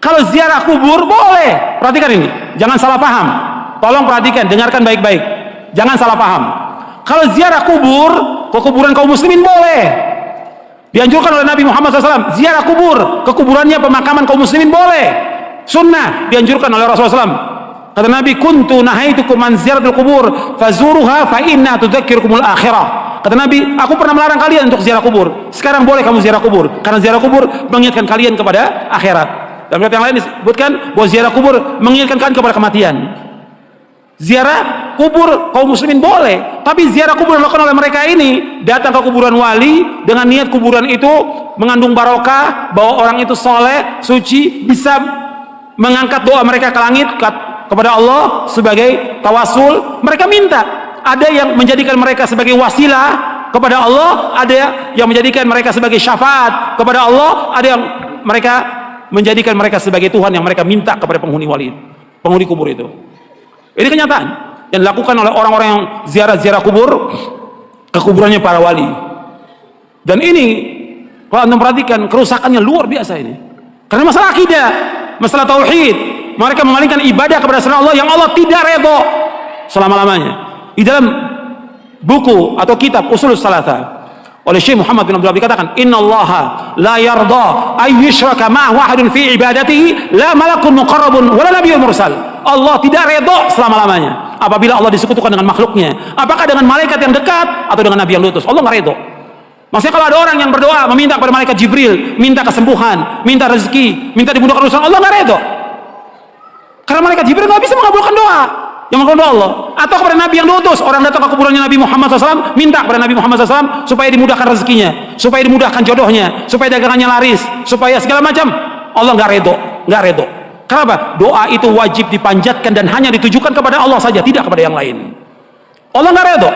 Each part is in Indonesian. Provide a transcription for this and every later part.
Kalau ziarah kubur boleh. Perhatikan ini, jangan salah paham. Tolong perhatikan, dengarkan baik-baik. Jangan salah paham. Kalau ziarah kubur, ke kuburan kaum muslimin boleh. Dianjurkan oleh Nabi Muhammad SAW. Ziarah kubur, ke kuburannya pemakaman kaum muslimin boleh. Sunnah dianjurkan oleh Rasulullah SAW. Kata Nabi, kuntu nahaitukum an ziyaratul kubur fazuruha fa inna tudzakirukumul akhirah. Kata Nabi, aku pernah melarang kalian untuk ziarah kubur. Sekarang boleh kamu ziarah kubur, karena ziarah kubur mengingatkan kalian kepada akhirat. Dalam riwayat yang lain disebutkan bahwa ziarah kubur mengingatkan kalian kepada kematian. Ziarah kubur kaum muslimin boleh, tapi ziarah kubur yang dilakukan oleh mereka ini, datang ke kuburan wali dengan niat kuburan itu mengandung barokah, bahwa orang itu soleh, suci, bisa mengangkat doa mereka ke langit kepada Allah sebagai tawasul. Mereka minta, ada yang menjadikan mereka sebagai wasilah kepada Allah, ada yang menjadikan mereka sebagai syafaat kepada Allah, ada yang mereka menjadikan mereka sebagai Tuhan yang mereka minta kepada penghuni penghuni kubur itu. Ini kenyataan yang dilakukan oleh orang-orang yang ziarah-ziarah kubur ke kuburannya para wali. Dan ini kalau anda perhatikan, kerusakannya luar biasa ini. Karena masalah akidah, masalah tauhid, mereka mengalihkan ibadah kepada selain Allah yang Allah tidak redha selama-lamanya. Di dalam buku atau kitab Ushul Tsalatsa oleh Syekh Muhammad bin Abdul Wahab dikatakan, innallaha la yarda ay yushraka ma'ahu ahadun fi ibadatihi la malakun muqarrabun wala nabiyyun mursal. Allah tidak redha selama-lamanya apabila Allah disekutukan dengan makhluknya, apakah dengan malaikat yang dekat atau dengan nabi yang diutus. Allah nggak redha. Maksudnya kalau ada orang yang berdoa meminta kepada malaikat Jibril, minta kesembuhan, minta rezeki, minta dimudahkan urusan, Allah nggak redha. Karena malaikat Jibril nggak bisa mengabulkan doa yang mengabulkan Allah. Atau kepada nabi yang diutus, orang datang ke kuburannya Nabi Muhammad SAW, minta kepada Nabi Muhammad SAW supaya dimudahkan rezekinya, supaya dimudahkan jodohnya, supaya dagangannya laris, supaya segala macam. Allah nggak redha, nggak redha. Kenapa? Doa itu wajib dipanjatkan dan hanya ditujukan kepada Allah saja, tidak kepada yang lain. Allah nggak redha.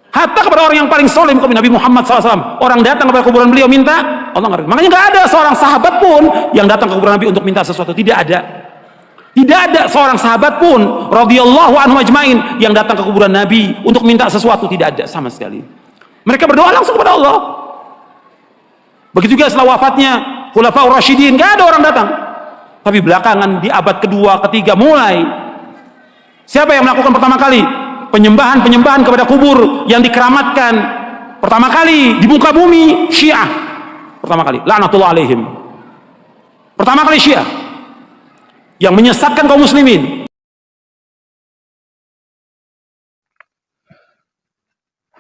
Hatta kepada orang yang paling soleh, Nabi Muhammad SAW, orang datang kepada kuburan beliau minta, Allah nggak redha. Makanya nggak ada seorang sahabat pun yang datang ke kuburan Nabi untuk minta sesuatu, tidak ada. Tidak ada seorang sahabat pun radhiyallahu anhu ajmain yang datang ke kuburan Nabi untuk minta sesuatu, tidak ada sama sekali. Mereka berdoa langsung kepada Allah. Begitu juga setelah wafatnya Khulafaur Rasyidin, nggak ada orang datang. Tapi belakangan di abad kedua, ketiga mulai, siapa yang melakukan pertama kali penyembahan kepada kubur yang dikeramatkan pertama kali di muka bumi? Syiah. Pertama kali, laknatullah alaihim. Pertama kali Syiah yang menyesatkan kaum muslimin.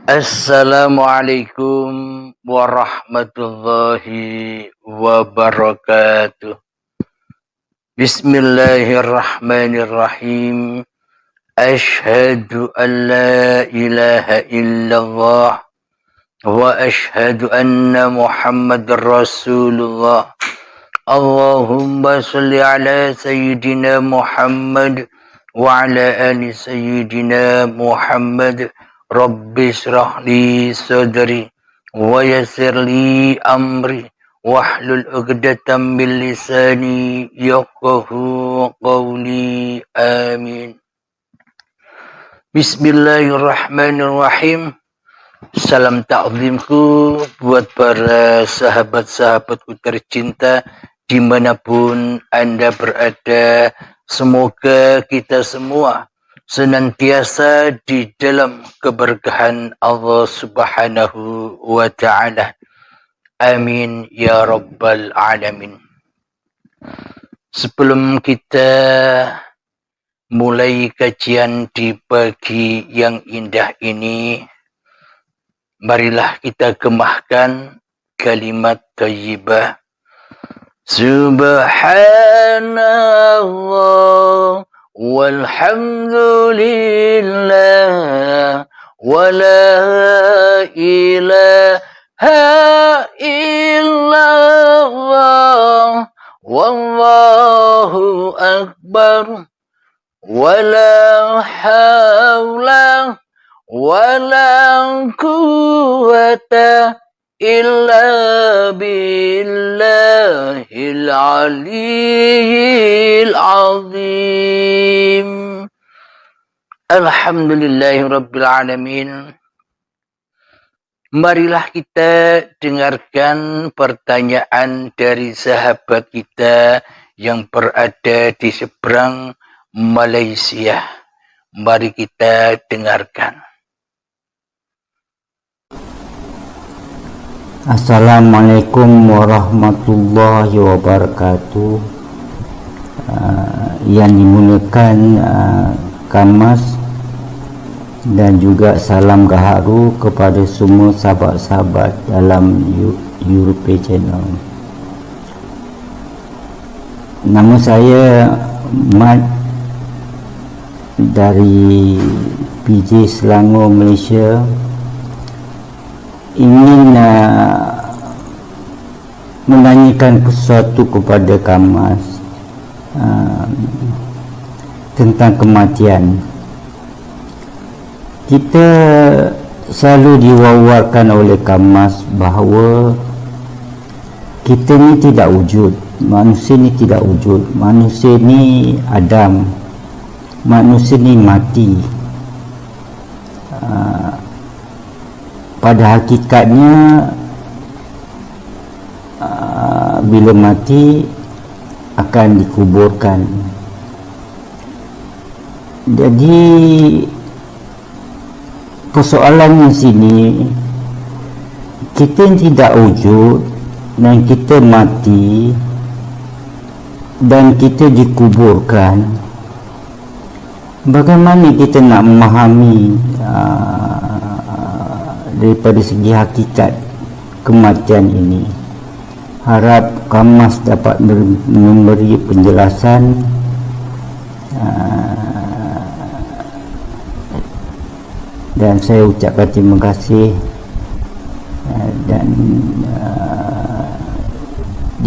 Assalamualaikum warahmatullahi wabarakatuh. Bismillahirrahmanirrahim. Ashhadu an la ilaha illallah wa ashhadu anna Muhammadar Rasulullah. Allahumma salli ala Sayyidina Muhammad wa ala ali Sayyidina Muhammad. Rabbi shrah li sadri wa yassir li amri wahlul 'uqdatam min lisani yafqahu qawli. Amin. Bismillahirrahmanirrahim. Salam ta'zimku buat para sahabat-sahabatku tercinta dimanapun Anda berada. Semoga kita semua senantiasa di dalam keberkahan Allah Subhanahu wa ta'ala. Amin ya rabbal alamin. Sebelum kita mulai kajian di pagi yang indah ini, marilah kita gemahkan kalimat thayyibah. Subhanallah walhamdulillah wa la ilaha illallah wallahu akbar wa la hawla wa la quwwata illa billahil aliyyil azim. Alhamdulillahi rabbil alamin. Marilah kita dengarkan pertanyaan dari sahabat kita yang berada di seberang Malaysia. Mari kita dengarkan. Assalamualaikum warahmatullahi wabarakatuh. Yang dimuliakan Kamas, dan juga salam gaharu kepada semua sahabat-sahabat dalam Europe Channel. Nama saya Mat dari PJ Selangor, Malaysia. Ingin menanyakan sesuatu kepada Kamas tentang kematian. Kita selalu diwawarkan oleh Kamas bahawa kita ni tidak wujud, manusia ni tidak wujud, manusia ni Adam, manusia ni mati. Pada hakikatnya bila mati akan dikuburkan. Jadi persoalannya sini, kita tidak wujud dan kita mati dan kita dikuburkan. Bagaimana kita nak memahami daripada segi hakikat kematian ini? Harap Kamas dapat memberi penjelasan dan saya ucapkan terima kasih dan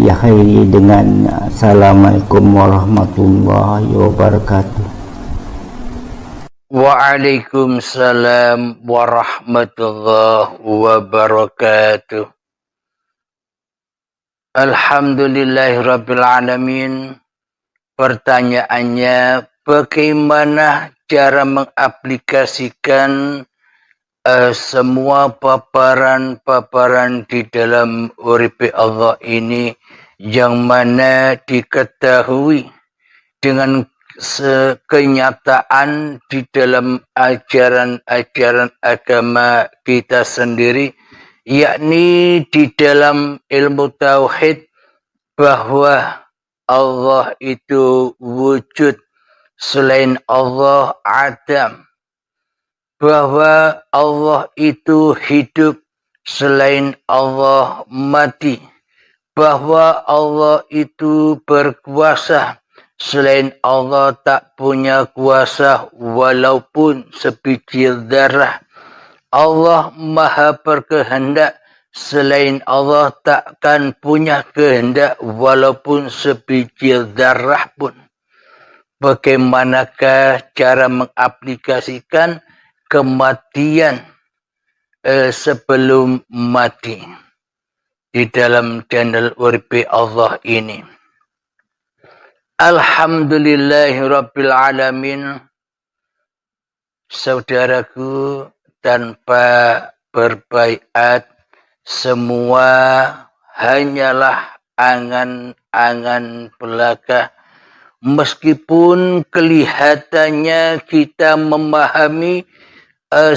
diakhiri dengan Assalamualaikum warahmatullahi wabarakatuh. Waalaikumsalam warahmatullahi wabarakatuh. Alhamdulillahirrabbilalamin. Pertanyaannya, bagaimana cara mengaplikasikan semua paparan-paparan di dalam urip Allah ini yang mana diketahui dengan kenyataan di dalam ajaran-ajaran agama kita sendiri, yakni di dalam ilmu tauhid bahwa Allah itu wujud, selain Allah Adam, bahwa Allah itu hidup, selain Allah mati, bahwa Allah itu berkuasa, selain Allah tak punya kuasa walaupun sebiji darah. Allah maha berkehendak, selain Allah takkan punya kehendak walaupun sebiji darah pun. Bagaimanakah cara mengaplikasikan kematian sebelum mati di dalam channel Uripi Allah ini? Alhamdulillahirrabbilalamin. Saudaraku, tanpa berbaiat, semua hanyalah angan-angan belaka. Meskipun kelihatannya kita memahami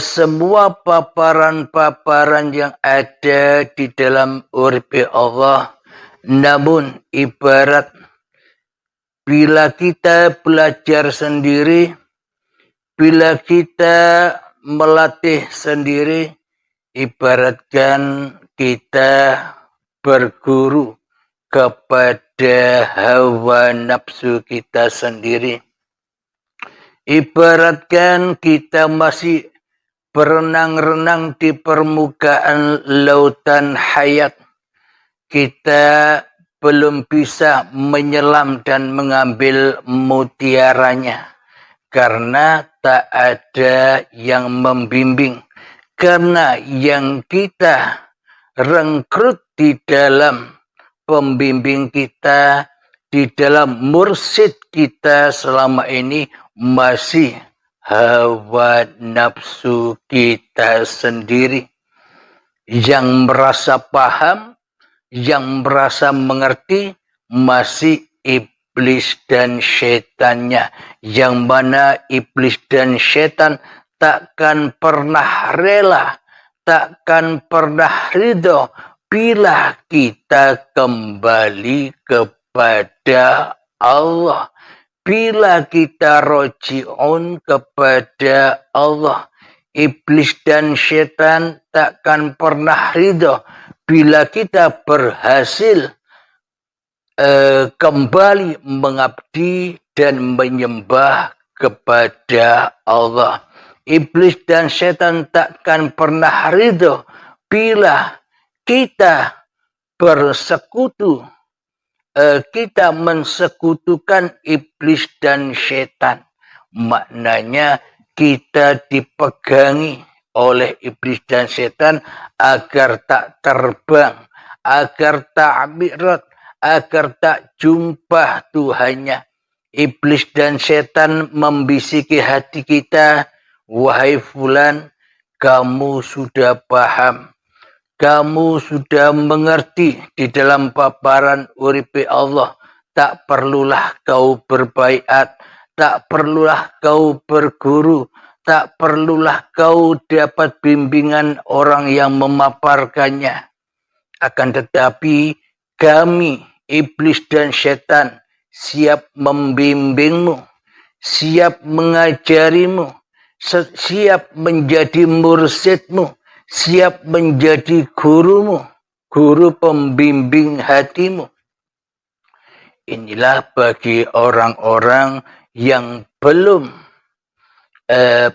semua paparan-paparan yang ada di dalam urip Allah, namun ibarat bila kita belajar sendiri, bila kita melatih sendiri, ibaratkan kita berguru kepada hawa nafsu kita sendiri. Ibaratkan kita masih berenang-renang di permukaan lautan hayat. Kita belum bisa menyelam dan mengambil mutiaranya karena tak ada yang membimbing. Karena yang kita rekrut di dalam pembimbing kita, di dalam mursyid kita selama ini masih hawa nafsu kita sendiri. Yang merasa paham, yang merasa mengerti, masih iblis dan setannya. Yang mana iblis dan setan takkan pernah rela, takkan pernah ridho bila kita kembali kepada Allah. Bila kita roji'un kepada Allah. Iblis dan setan takkan pernah ridho bila kita berhasil kembali mengabdi dan menyembah kepada Allah. Iblis dan setan takkan pernah ridho bila kita bersekutu, kita mensekutukan iblis dan setan. Maknanya kita dipegangi oleh iblis dan setan agar tak terbang, agar tak mi'raj, agar tak jumpa Tuhannya. Iblis dan setan membisiki hati kita, wahai fulan, kamu sudah paham, kamu sudah mengerti di dalam paparan uripe Allah. Tak perlulah kau berbaiat, tak perlulah kau berguru, tak perlulah kau dapat bimbingan orang yang memaparkannya. Akan tetapi kami, iblis dan setan, siap membimbingmu, siap mengajarimu, siap menjadi mursyidmu, siap menjadi gurumu, guru pembimbing hatimu. Inilah bagi orang-orang yang belum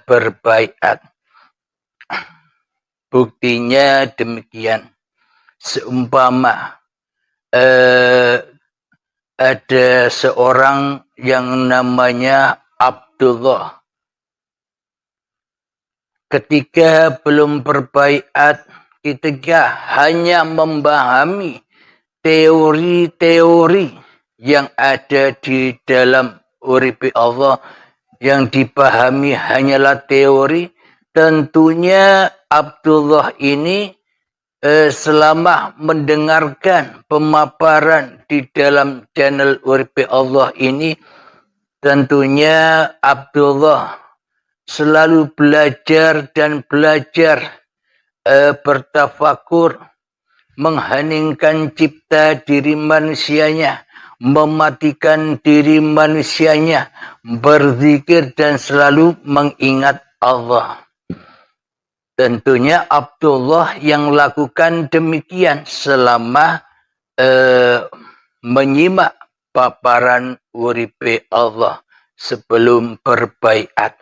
berbaiat. Buktinya demikian. Seumpama ada seorang yang namanya Abdullah. Ketika belum berbaiat, ketika hanya memahami teori-teori yang ada di dalam uripi Allah, yang dipahami hanyalah teori, tentunya Abdullah ini selama mendengarkan pemaparan di dalam channel uripi Allah ini, tentunya Abdullah selalu belajar dan belajar, bertafakur, mengheningkan cipta diri manusianya, mematikan diri manusianya, berzikir dan selalu mengingat Allah. Tentunya Abdullah yang lakukan demikian selama menyimak paparan uripe Allah sebelum berbaiat.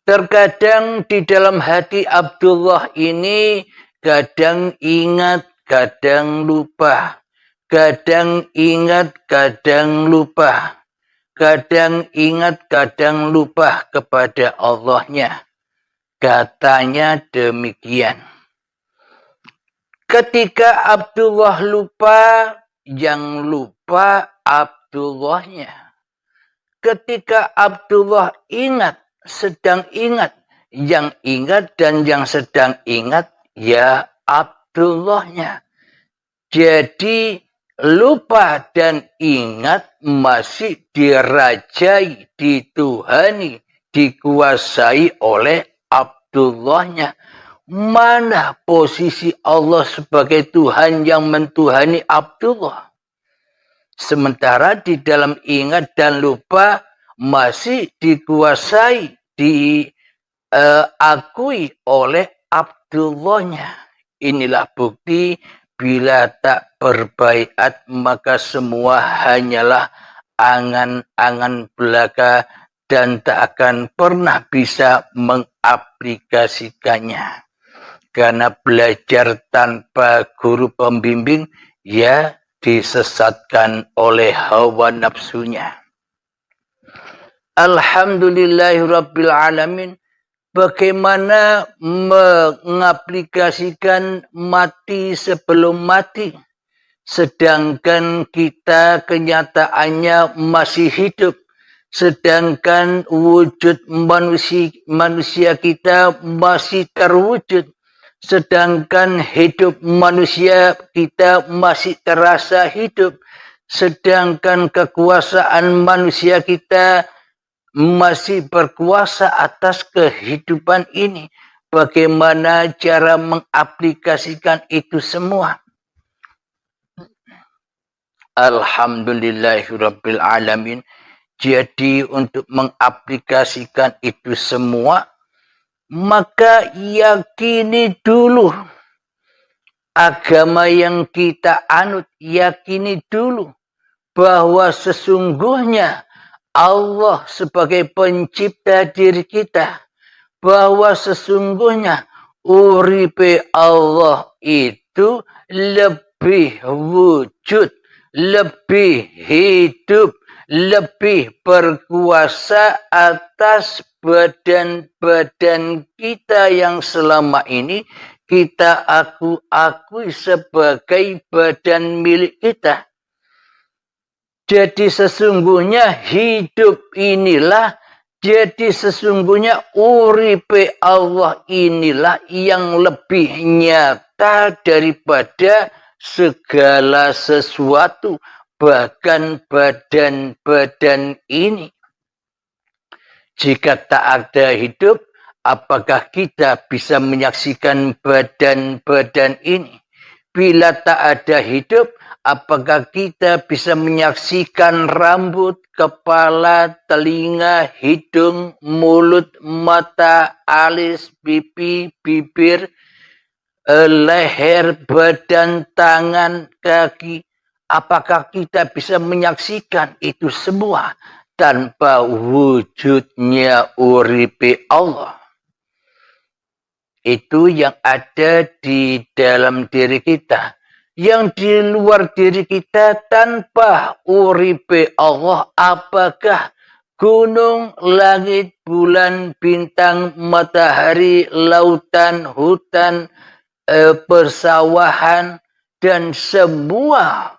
Terkadang di dalam hati Abdullah ini kadang ingat, kadang lupa. Kadang ingat, kadang lupa. Kadang ingat, kadang lupa kepada Allahnya. Katanya demikian. Ketika Abdullah lupa, yang lupa Abdullahnya. Ketika Abdullah ingat, sedang ingat, yang ingat dan yang sedang ingat, ya Abdullahnya. Jadi lupa dan ingat masih dirajai, dituhani, dikuasai oleh Abdullahnya. Mana posisi Allah sebagai Tuhan yang mentuhani Abdullah? Sementara di dalam ingat dan lupa masih dikuasai, diakui oleh Abdullahnya. Inilah bukti bila tak berbaiat maka semua hanyalah angan-angan belaka dan tak akan pernah bisa mengaplikasikannya. Karena belajar tanpa guru pembimbing, ya disesatkan oleh hawa nafsunya. Alhamdulillahirabbil alamin. Bagaimana mengaplikasikan mati sebelum mati, sedangkan kita kenyataannya masih hidup, sedangkan wujud manusia kita masih terwujud, Sedangkan hidup manusia kita masih terasa hidup. Sedangkan kekuasaan manusia kita masih berkuasa atas kehidupan ini. Bagaimana cara mengaplikasikan itu semua? Alhamdulillahirabbil alamin. Jadi untuk mengaplikasikan itu semua, maka yakini dulu agama yang kita anut, yakini dulu bahwa sesungguhnya Allah sebagai pencipta diri kita, bahwa sesungguhnya uripe Allah itu lebih wujud, lebih hidup, lebih berkuasa atas badan-badan kita yang selama ini kita akui sebagai badan milik kita. Jadi sesungguhnya hidup inilah, jadi sesungguhnya uripe Allah inilah yang lebih nyata daripada segala sesuatu, bahkan badan-badan ini. Jika tak ada hidup, apakah kita bisa menyaksikan badan-badan ini? Bila tak ada hidup, apakah kita bisa menyaksikan rambut, kepala, telinga, hidung, mulut, mata, alis, pipi, bibir, leher, badan, tangan, kaki? Apakah kita bisa menyaksikan itu semua tanpa wujudnya uripe Allah? Itu yang ada di dalam diri kita. Yang di luar diri kita tanpa uripe Allah, apakah gunung, langit, bulan, bintang, matahari, lautan, hutan, persawahan, dan semua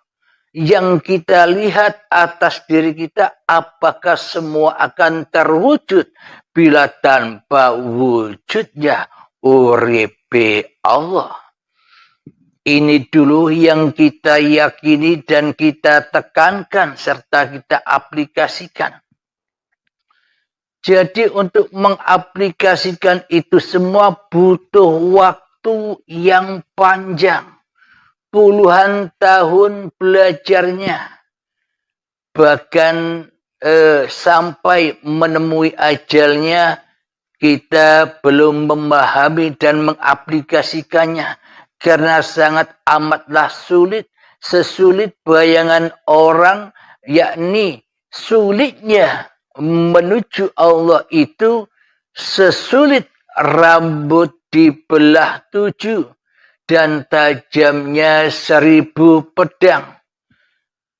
yang kita lihat atas diri kita, apakah semua akan terwujud bila tanpa wujudnya uripe Allah? Ini dulu yang kita yakini dan kita tekankan serta kita aplikasikan. Jadi untuk mengaplikasikan itu semua butuh waktu yang panjang. Puluhan tahun belajarnya. Bahkan sampai menemui ajalnya, kita belum memahami dan mengaplikasikannya. Karena sangat amatlah sulit, sesulit bayangan orang, yakni sulitnya menuju Allah itu sesulit rambut dibelah 7 dan tajamnya 1000 pedang.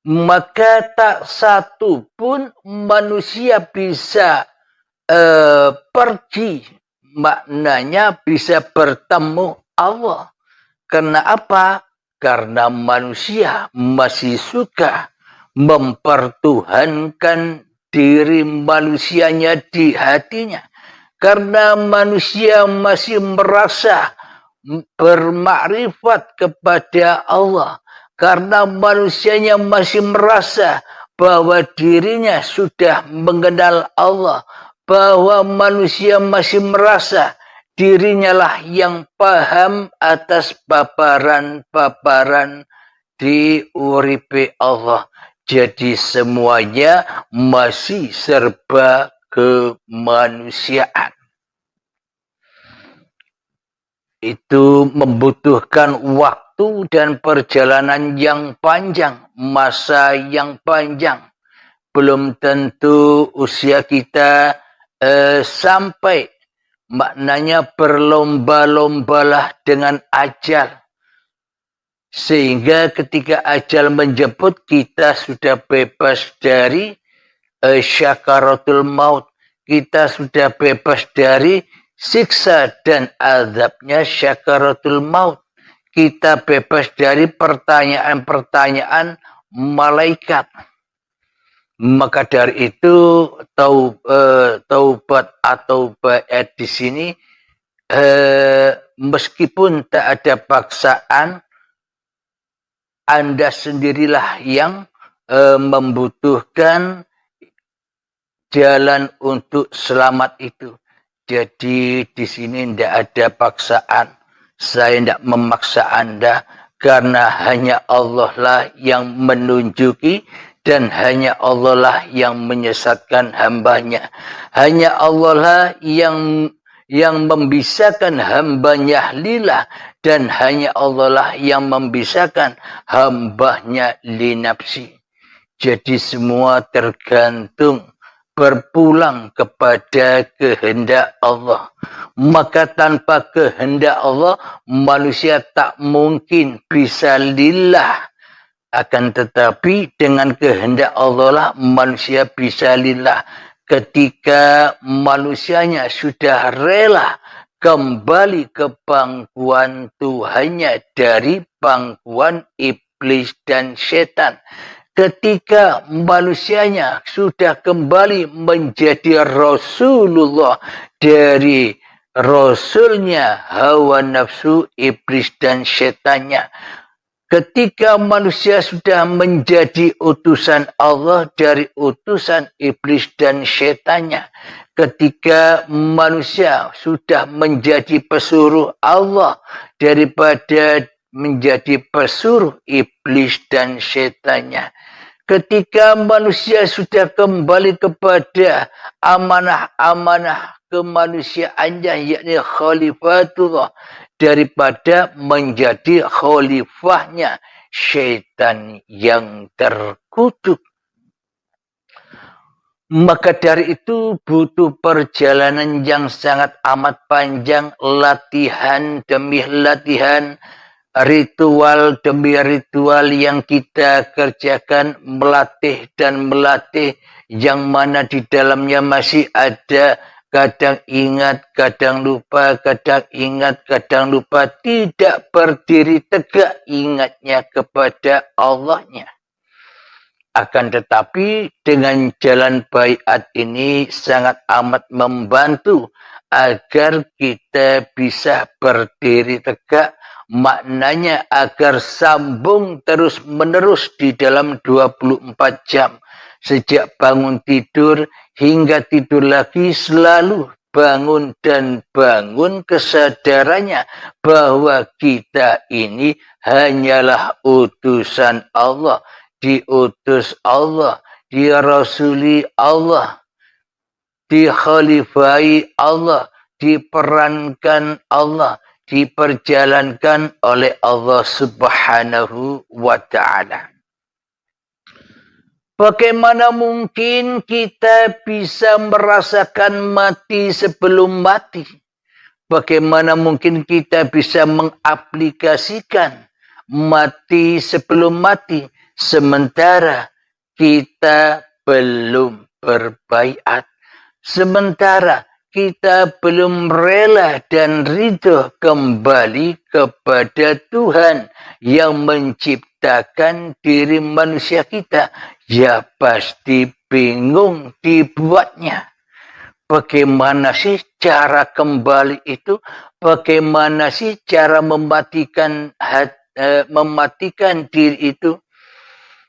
Maka tak satu pun manusia bisa pergi, maknanya bisa bertemu Allah. Karena apa? Karena manusia masih suka mempertuhankan diri manusianya di hatinya. Karena manusia masih merasa bermakrifat kepada Allah. Karena manusianya masih merasa bahwa dirinya sudah mengenal Allah. Bahwa manusia masih merasa dirinya lah yang paham atas paparan-paparan di uripe Allah. Jadi semuanya masih serba kemanusiaan. Itu membutuhkan waktu dan perjalanan yang panjang, masa yang panjang. Belum tentu usia kita sampai. Maknanya berlomba-lombalah dengan ajal. Sehingga ketika ajal menjemput, kita sudah bebas dari syakaratul maut. Kita sudah bebas dari siksa dan azabnya syakaratul maut. Kita bebas dari pertanyaan-pertanyaan malaikat. Maka dari itu taubat atau ba'at di sini meskipun tak ada paksaan, Anda sendirilah yang membutuhkan jalan untuk selamat itu. Jadi di sini tidak ada paksaan. Saya tidak memaksa Anda karena hanya Allah lah yang menunjuki dan hanya Allah lah yang menyesatkan hambanya. Hanya Allah lah yang membisarkan hambanya lillah dan hanya Allah lah yang membisarkan hambanya linafsi. Jadi semua tergantung berpulang kepada kehendak Allah. Maka tanpa kehendak Allah, manusia tak mungkin bisa lillah. Akan tetapi dengan kehendak Allah lah, manusia bisa lillah. Ketika manusianya sudah rela kembali ke pangkuan Tuhannya dari pangkuan iblis dan setan. Ketika manusianya sudah kembali menjadi Rasulullah dari Rasulnya hawa nafsu, iblis dan setannya. Ketika manusia sudah menjadi utusan Allah dari utusan iblis dan setannya. Ketika manusia sudah menjadi pesuruh Allah daripada menjadi pesuruh iblis dan setannya. Ketika manusia sudah kembali kepada amanah-amanah kemanusiaannya, yakni khalifatullah, daripada menjadi khalifahnya syaitan yang terkutuk. Maka dari itu butuh perjalanan yang sangat amat panjang, latihan demi latihan, ritual demi ritual yang kita kerjakan, melatih dan melatih, yang mana di dalamnya masih ada kadang ingat, kadang lupa, kadang ingat, kadang lupa, tidak berdiri tegak ingatnya kepada Allahnya. Akan tetapi dengan jalan baiat ini sangat amat membantu agar kita bisa berdiri tegak. Maknanya agar sambung terus menerus di dalam 24 jam. Sejak bangun tidur hingga tidur lagi selalu bangun dan bangun kesadarannya bahwa kita ini hanyalah utusan Allah. Diutus Allah, dirasuli Allah, dikhalifai Allah, diperankan Allah, diperjalankan oleh Allah Subhanahu wa ta'ala. Bagaimana mungkin kita bisa merasakan mati sebelum mati? Bagaimana mungkin kita bisa mengaplikasikan mati sebelum mati sementara kita belum berbaiat, sementara kita belum rela dan ridho kembali kepada Tuhan yang menciptakan diri manusia kita? Ya pasti bingung dibuatnya. Bagaimana sih cara kembali itu? Bagaimana sih cara mematikan diri itu?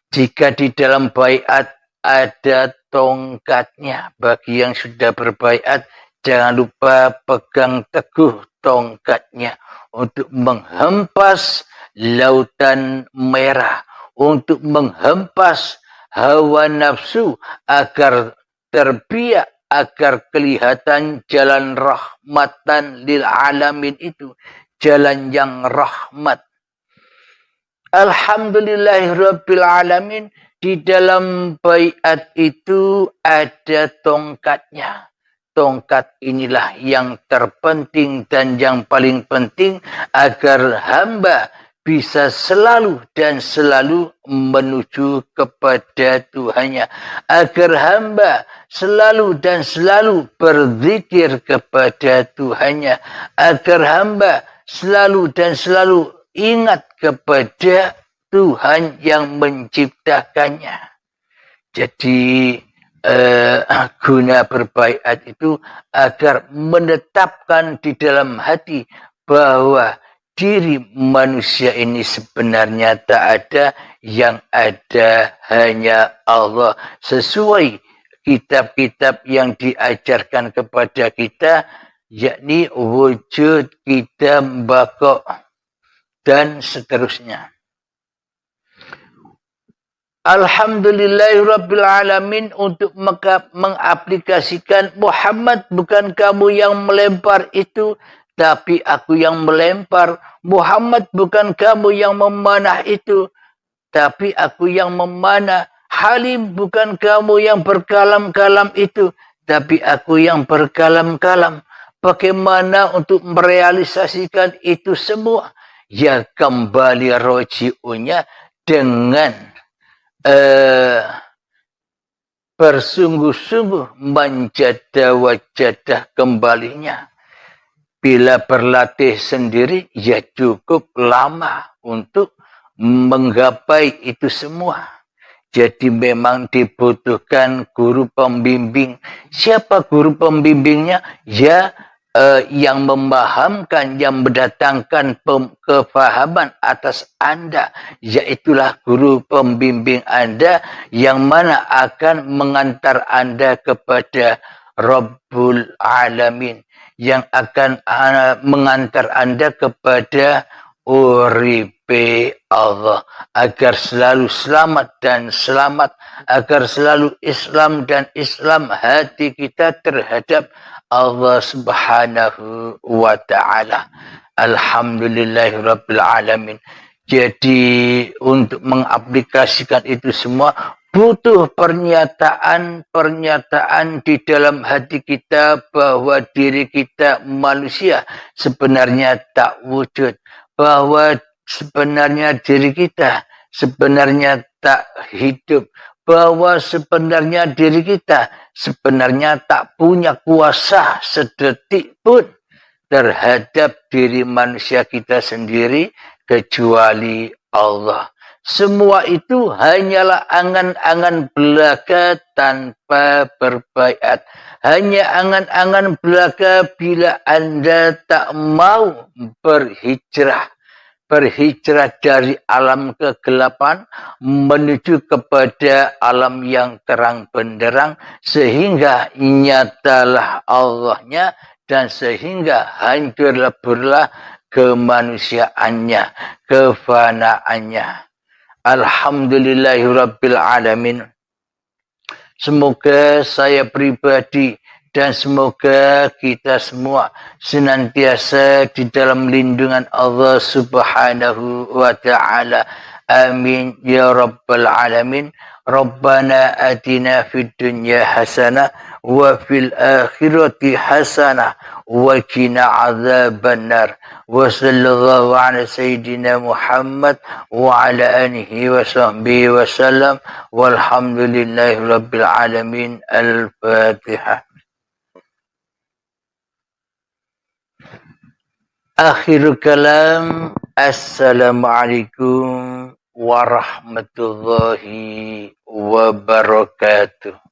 Jika di dalam baiat ada tongkatnya, bagi yang sudah berbaiat, jangan lupa pegang teguh tongkatnya untuk menghempas lautan merah, untuk menghempas hawa nafsu agar terbiak, agar kelihatan jalan rahmatan lil alamin itu, jalan yang rahmat. Alhamdulillahirabbil alamin, di dalam baiat itu ada tongkatnya. Tongkat inilah yang terpenting dan yang paling penting agar hamba bisa selalu dan selalu menuju kepada Tuhannya. Agar hamba selalu dan selalu berzikir kepada Tuhannya. Agar hamba selalu dan selalu ingat kepada Tuhan yang menciptakannya. Jadi guna berbaiat itu agar menetapkan di dalam hati bahwa diri manusia ini sebenarnya tak ada, yang ada hanya Allah, sesuai kitab-kitab yang diajarkan kepada kita, yakni wujud, kita, bako, dan seterusnya. Alhamdulillahirrabbilalamin untuk mengaplikasikan Muhammad, bukan kamu yang melempar itu, tapi aku yang melempar. Muhammad, bukan kamu yang memanah itu, tapi aku yang memanah. Halim, bukan kamu yang berkalam-kalam itu, tapi aku yang berkalam-kalam. Bagaimana untuk merealisasikan itu semua? Ya kembali roji'unya dengan bersungguh-sungguh menjadah kembalinya. Bila berlatih sendiri, ya cukup lama untuk menggapai itu semua. Jadi memang dibutuhkan guru pembimbing. Siapa guru pembimbingnya? Ya, yang memahamkan, yang mendatangkan kefahaman atas Anda, yaitulah guru pembimbing Anda, yang mana akan mengantar Anda kepada Rabbul Alamin, yang akan mengantar Anda kepada uripe Allah, agar selalu selamat dan selamat, agar selalu Islam dan Islam hati kita terhadap Allah Subhanahu wa ta'ala. Alhamdulillahirabbil alamin. Jadi untuk mengaplikasikan itu semua butuh pernyataan di dalam hati kita bahwa diri kita manusia sebenarnya tak wujud, bahwa sebenarnya diri kita sebenarnya tak hidup, bahwa sebenarnya diri kita sebenarnya tak punya kuasa sedetik pun terhadap diri manusia kita sendiri kecuali Allah. Semua itu hanyalah angan-angan belaka tanpa berbaiat. Hanya angan-angan belaka bila Anda tak mau berhijrah. Berhijrah dari alam kegelapan menuju kepada alam yang terang benderang, sehingga nyatalah Allahnya dan sehingga hancur leburlah kemanusiaannya, kefanaannya. Alhamdulillahirabbil alamin. Semoga saya pribadi dan semoga kita semua senantiasa di dalam lindungan Allah Subhanahu wa ta'ala. Amin ya rabbal alamin. Rabbana atina fid dunya hasanah wa fil akhirati hasanah wa qina adzabannar. Wa sallallahu ala sayyidina Muhammad wa ala alihi wa sahbihi wa sallam. Walhamdulillahi rabbil alamin. Al-Fatihah. Akhirul kalam. Assalamualaikum warahmatullahi wabarakatuh.